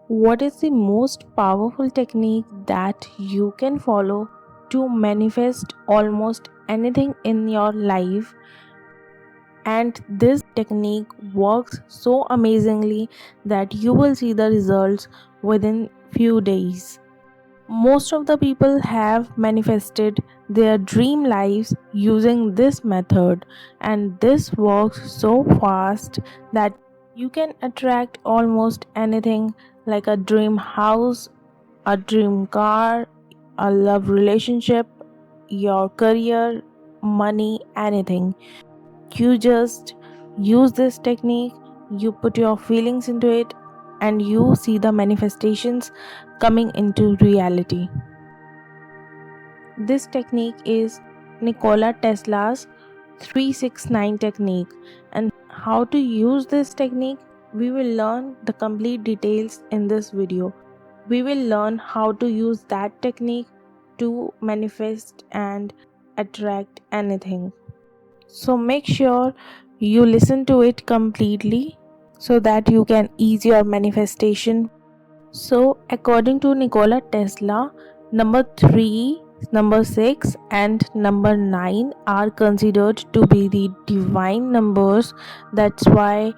What is the most powerful technique that you can follow to manifest almost anything in your life? And this technique works so amazingly that you will see the results within few days. Most of the people have manifested their dream lives using this method, and this works so fast that you can attract almost anything like a dream house, a dream car, a love relationship, your career, money, anything. You just use this technique, you put your feelings into it, and you see the manifestations coming into reality. This technique is Nikola Tesla's 369 technique, and how to use this technique we will learn the complete details in this video. We will learn how to use that technique to manifest and attract anything. So make sure you listen to it completely so that you can ease your manifestation. So according to Nikola Tesla, number 3, number 6 and number 9 are considered to be the divine numbers. That's why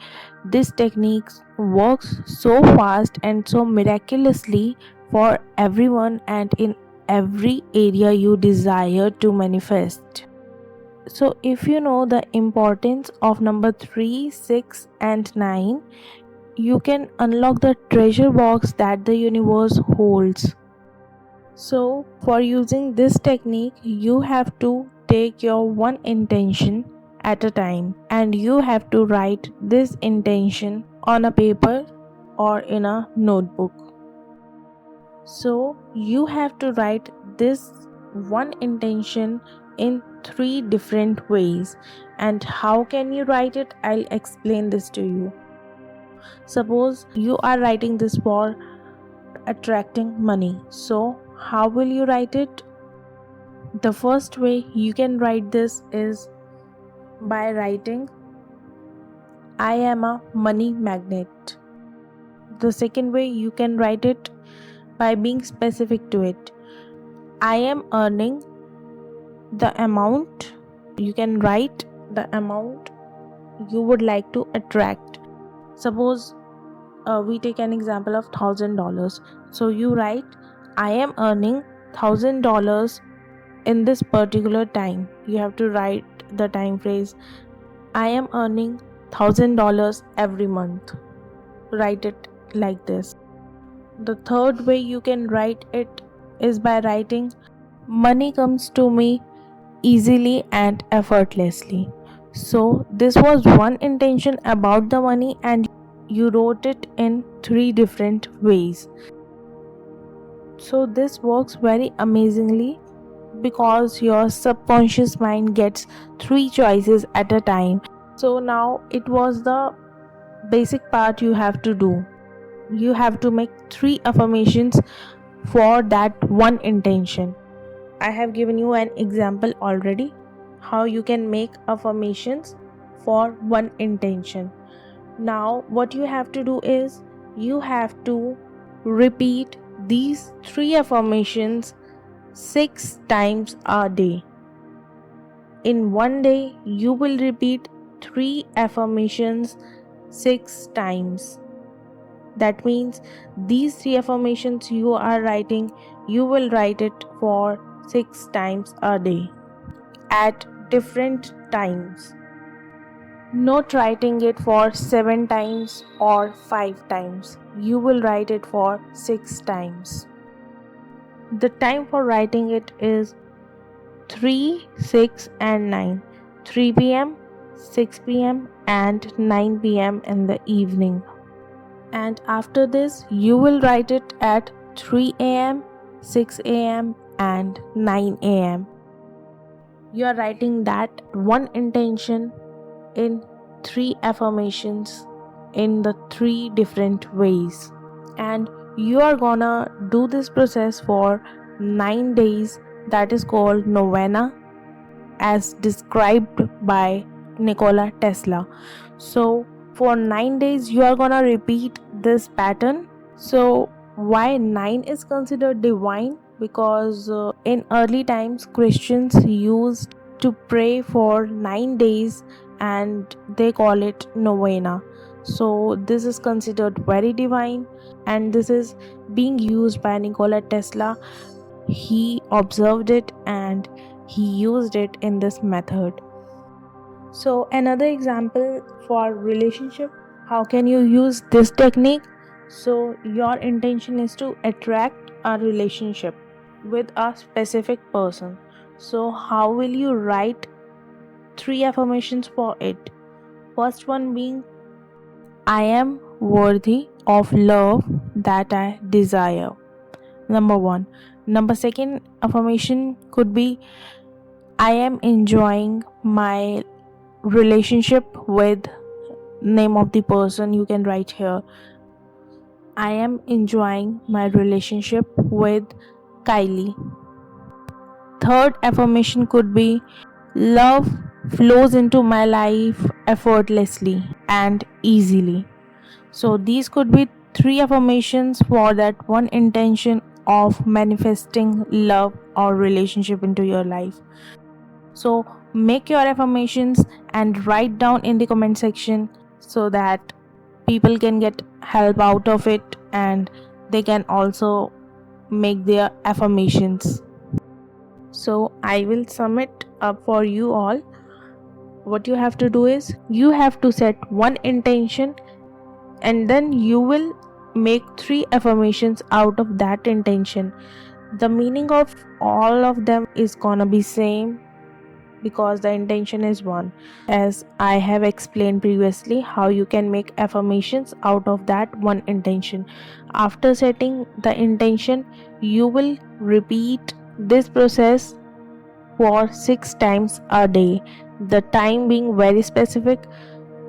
this technique works so fast and so miraculously for everyone and in every area you desire to manifest. So if you know the importance of number 3, 6 and 9, you can unlock the treasure box that the universe holds. So for using this technique, you have to take your one intention at a time, and you have to write this intention on a paper or in a notebook. So you have to write this one intention in 3 different ways. And how can you write it? I'll explain this to you. Suppose you are writing this for attracting money. So how will you write it? The first way you can write this is by writing I am a money magnet. The second way you can write it by being specific to it. I am earning the amount. You can write the amount you would like to attract. Suppose we take an example of $1,000. So you write I am earning $1,000 in this particular time. You have to write the time phrase I am earning $1,000 every month. Write it like this. The third way you can write it is by writing money comes to me easily and effortlessly. So this was one intention about the money, and you wrote it in 3 different ways. So this works very amazingly because your subconscious mind gets 3 choices at a time. So now it was the basic part you have to do. You have to make 3 affirmations for that one intention. I have given you an example already how you can make affirmations for one intention. Now what you have to do is you have to repeat these 3 affirmations 6 times a day. In one day you will repeat 3 affirmations 6 times. That means these 3 affirmations you are writing, you will write it for 6 times a day at different times. Not writing it for 7 times or 5 times. You will write it for 6 times. The time for writing it is 3, 6 and 9. 3 p.m., 6 p.m. and 9 p.m. in the evening. And after this you will write it at 3 a.m., 6 a.m. and 9 a.m. You are writing that one intention in 3 affirmations in the 3 different ways, and you are gonna do this process for 9 days. That is called novena as described by Nikola Tesla. So for 9 days you are gonna repeat this pattern So why 9 is considered divine? Because in early times Christians used to pray for 9 days and they call it novena. So this is considered very divine, and this is being used by Nikola Tesla. He observed it and he used it in this method. So another example for relationship, how can you use this technique? So your intention is to attract a relationship with a specific person. So how will you write 3 affirmations for it? First one being, I am worthy of love that I desire. Number 1. Number second affirmation could be, I am enjoying my relationship with name of the person. You can write here, I am enjoying my relationship with Kylie. Third affirmation could be, love flows into my life effortlessly and easily. So these could be 3 affirmations for that one intention of manifesting love or relationship into your life. So make your affirmations and write down in the comment section so that people can get help out of it and they can also make their affirmations. So I will sum it up for you all. What you have to do is, you have to set one intention and then you will make 3 affirmations out of that intention. The meaning of all of them is gonna be same because the intention is one. As I have explained previously how you can make affirmations out of that one intention. After setting the intention, you will repeat this process for 6 times a day. The time being very specific,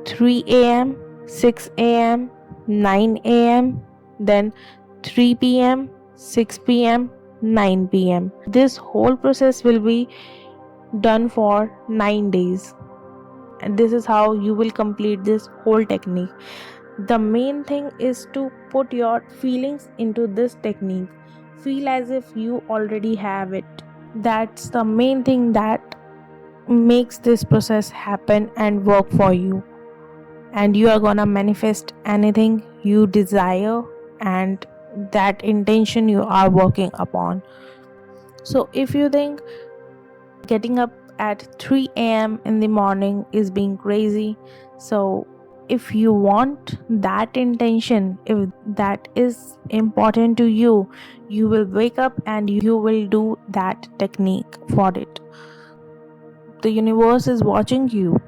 3 a.m., 6 a.m., 9 a.m., then 3 p.m., 6 p.m., 9 p.m. This whole process will be done for 9 days, and this is how you will complete this whole technique. The main thing is to put your feelings into this technique. Feel as if you already have it. That's the main thing that makes this process happen and work for you, and you are gonna manifest anything you desire and that intention you are working upon. So if you think getting up at 3 a.m. in the morning is being crazy, so if you want that intention, if that is important to you, you will wake up and you will do that technique for it. The universe is watching you.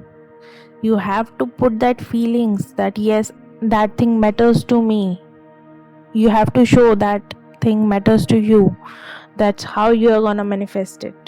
You have to put that feelings that yes, that thing matters to me. You have to show that thing matters to you. That's how you are gonna manifest it.